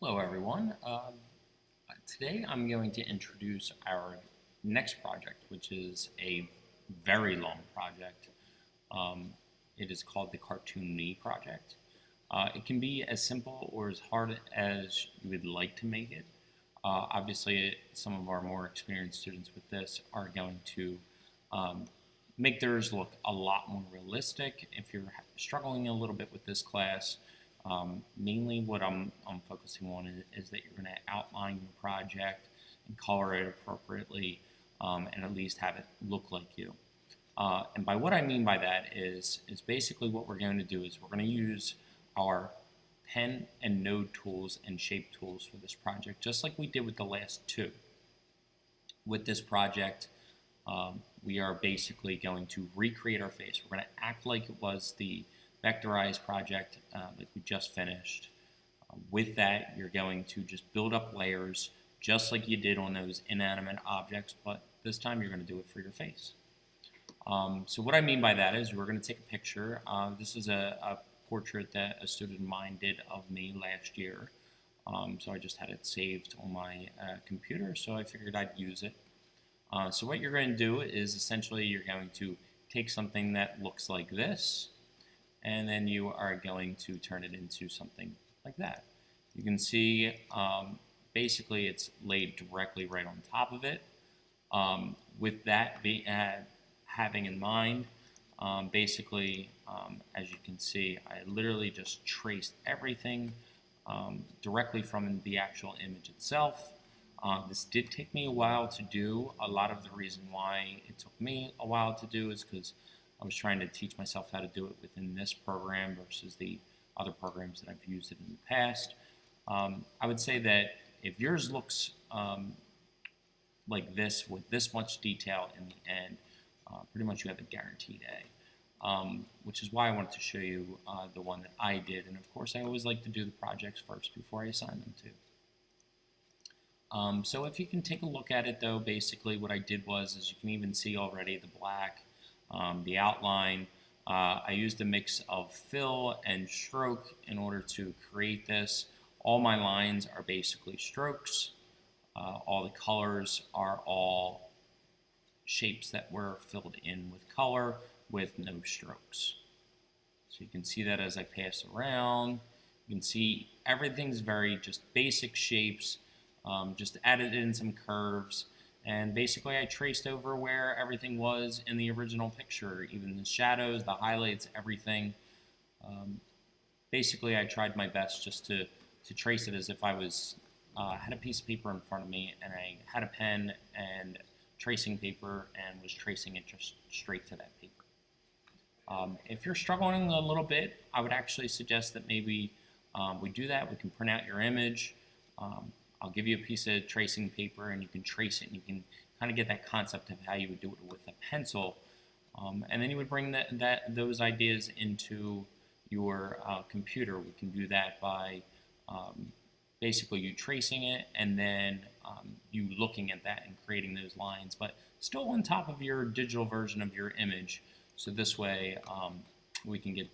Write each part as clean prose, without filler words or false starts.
Hello everyone. Today I'm going to introduce our next project, which is a very long project. It is called the Cartoon Me project. It can be as simple or as hard as you would like to make it. Obviously, some of our more experienced students with this are going to um, make theirs look a lot more realistic. If you're struggling a little bit with this class, mainly what I'm focusing on is that you're going to outline your project and color it appropriately, and at least have it look like you. And by what I mean by that is basically what we're going to do is we're going to use our pen and node tools and shape tools for this project, just like we did with the last two. With this project, we are basically going to recreate our face. We're going to act like it was the vectorized project that we just finished. With that, you're going to just build up layers just like you did on those inanimate objects, but this time you're going to do it for your face. So what I mean by that is we're going to take a picture. This is a portrait that a student of mine did of me last year. So I just had it saved on my computer, so I figured I'd use it. So what you're going to do is essentially you're going to take something that looks like this, and then you are going to turn it into something like that. You can see basically it's laid directly right on top of it. With that having in mind, basically, as you can see, I literally just traced everything directly from the actual image itself. This did take me a while to do. A lot of the reason why it took me a while to do is because I was trying to teach myself how to do it within this program versus the other programs that I've used it in the past. I would say that if yours looks like this with this much detail in the end, pretty much you have a guaranteed A, which is why I wanted to show you the one that I did. And of course, I always like to do the projects first before I assign them to. So if you can take a look at it though, basically what I did was, as you can even see already, the black, the outline. I used a mix of fill and stroke in order to create this. All my lines are basically strokes. All the colors are all shapes that were filled in with color with no strokes. So you can see that as I pass around. You can see everything's very just basic shapes. Just added in some curves, and basically I traced over where everything was in the original picture, even the shadows, the highlights, everything. Basically I tried my best just to trace it as if I was had a piece of paper in front of me and I had a pen and tracing paper and was tracing it just straight to that paper. If you're struggling a little bit, I would actually suggest that maybe we do that. We can print out your image. I'll give you a piece of tracing paper and you can trace it and you can kind of get that concept of how you would do it with a pencil. And then you would bring those ideas into your computer. We can do that by basically you tracing it and then you looking at that and creating those lines, but still on top of your digital version of your image. So this way we can get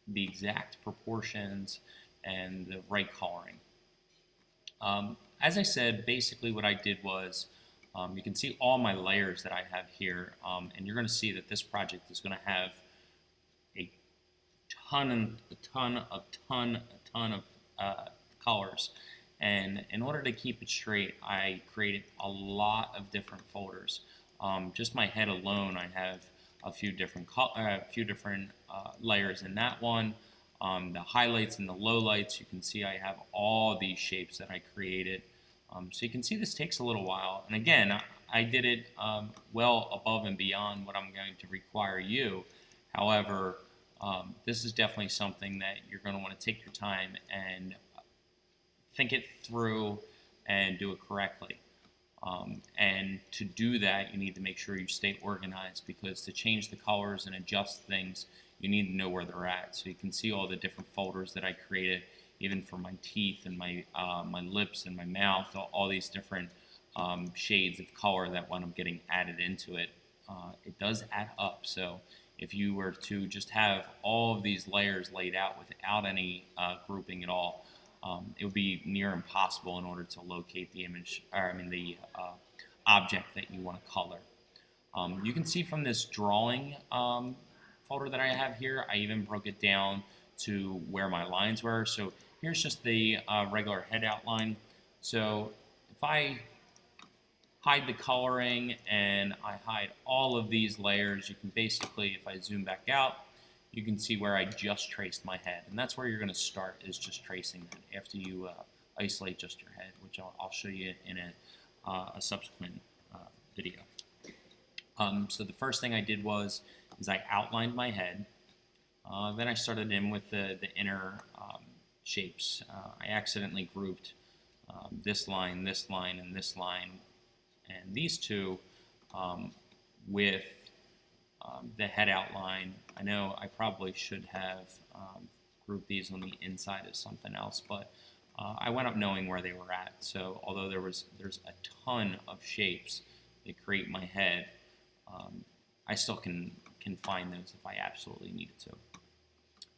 the exact proportions and the right coloring. As I said, basically what I did was, you can see all my layers that I have here, and you're going to see that this project is going to have a ton of colors. And in order to keep it straight, I created a lot of different folders. Just my head alone, I have a few different layers in that one. The highlights and the lowlights, you can see I have all these shapes that I created. So you can see this takes a little while. And again, I did it well above and beyond what I'm going to require you. However, this is definitely something that you're going to want to take your time and think it through and do it correctly. And to do that, you need to make sure you stay organized, because to change the colors and adjust things, you need to know where they're at. So you can see all the different folders that I created, even for my teeth and my lips and my mouth, all these different shades of color that when I'm getting added into it, it does add up. So if you were to just have all of these layers laid out without any grouping at all, it would be near impossible in order to locate the image, or I mean the object that you want to color. You can see from this drawing folder that I have here, I even broke it down to where my lines were. So here's just the regular head outline. So if I hide the coloring and I hide all of these layers, you can basically, if I zoom back out, you can see where I just traced my head. And that's where you're going to start, is just tracing that after you isolate just your head, which I'll show you in a subsequent video. So the first thing I did is I outlined my head. Then I started in with the inner shapes. I accidentally grouped this line, and this line, and these two with the head outline. I know I probably should have grouped these on the inside as something else, but I went up knowing where they were at. So although there's a ton of shapes that create my head, I still can find those if I absolutely needed to.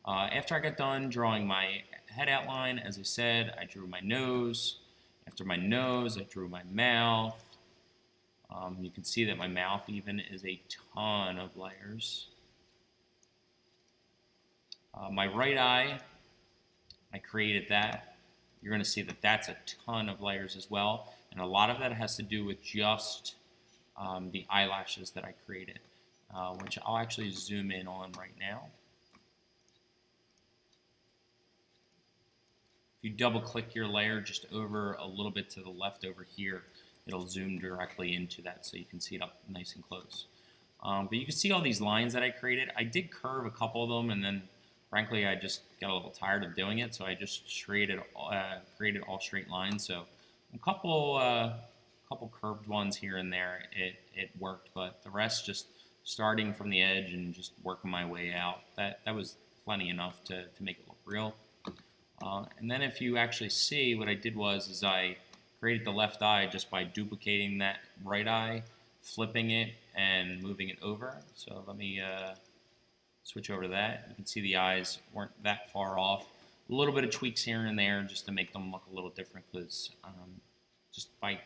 After I got done drawing my head outline, as I said, I drew my nose. After my nose, I drew my mouth. You can see that my mouth even is a ton of layers. My right eye, I created that. You're going to see that that's a ton of layers as well. And a lot of that has to do with just the eyelashes that I created, which I'll actually zoom in on right now. If you double click your layer just over a little bit to the left over here, it'll zoom directly into that so you can see it up nice and close. But you can see all these lines that I created. I did curve a couple of them, and then frankly I just got a little tired of doing it, so I just created all straight lines. So a couple curved ones here and there, it worked, but the rest just starting from the edge and just working my way out, that was plenty enough to make it look real. And then if you actually see, what I did is I created the left eye just by duplicating that right eye, flipping it, and moving it over. So let me switch over to that. You can see the eyes weren't that far off. A little bit of tweaks here and there just to make them look a little different, because just by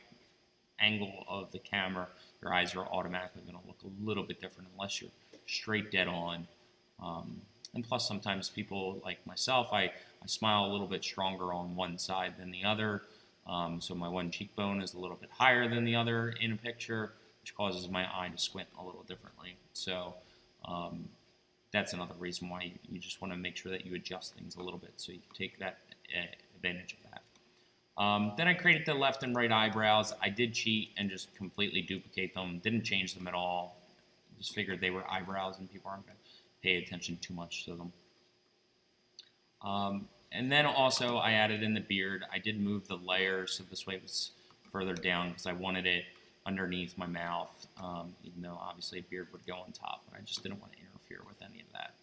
angle of the camera, your eyes are automatically going to look a little bit different unless you're straight dead on. And plus, sometimes people like myself, I smile a little bit stronger on one side than the other. So my one cheekbone is a little bit higher than the other in a picture, which causes my eye to squint a little differently. So that's another reason why you just want to make sure that you adjust things a little bit so you can take that advantage of that. Then I created the left and right eyebrows. I did cheat and just completely duplicate them. Didn't change them at all. Just figured they were eyebrows and people aren't going to pay attention too much to them. And then also I added in the beard. I did move the layer so this way it was further down because I wanted it underneath my mouth, even though obviously a beard would go on top, but I just didn't want to interfere with any of that.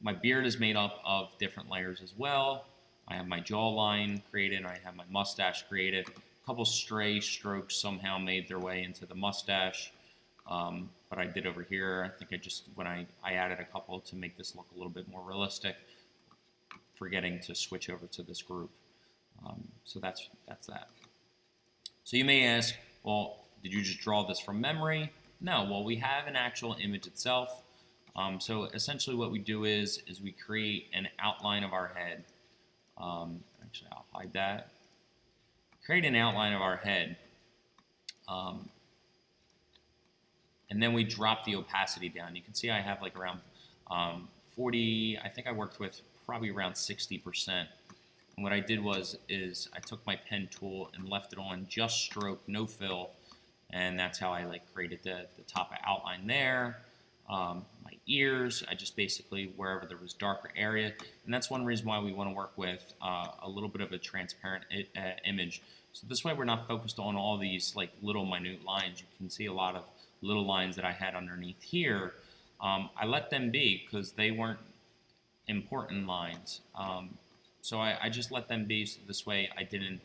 My beard is made up of different layers as well. I have my jawline created, I have my mustache created. A couple stray strokes somehow made their way into the mustache, but I did over here. I think when I added a couple to make this look a little bit more realistic, forgetting to switch over to this group. So that's that. So you may ask, well, did you just draw this from memory? No, well, we have an actual image itself. So essentially what we do is we create an outline of our head. Actually, I'll hide that. Create an outline of our head. And then we drop the opacity down. You can see I have like around 40, I think I worked with probably around 60%. And what I did is I took my pen tool and left it on just stroke, no fill, and that's how I created the top outline there. My ears, I just basically wherever there was darker area, and that's one reason why we want to work with a little bit of a transparent image. So this way we're not focused on all these little minute lines. You can see a lot of little lines that I had underneath here. I let them be because they weren't important lines. So I just let them be, so this way I didn't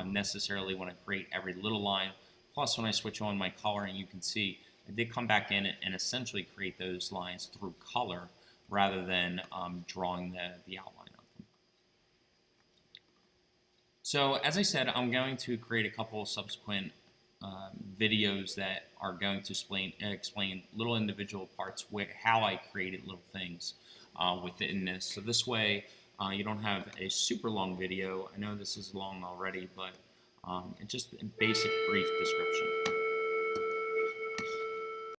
necessarily want to create every little line. Plus when I switch on my coloring, you can see I did come back in and essentially create those lines through color rather than drawing the outline of them. So as I said, I'm going to create a couple of subsequent videos that are going to explain little individual parts, how I created little things within this. So this way, you don't have a super long video. I know this is long already, but it's just a basic, brief description.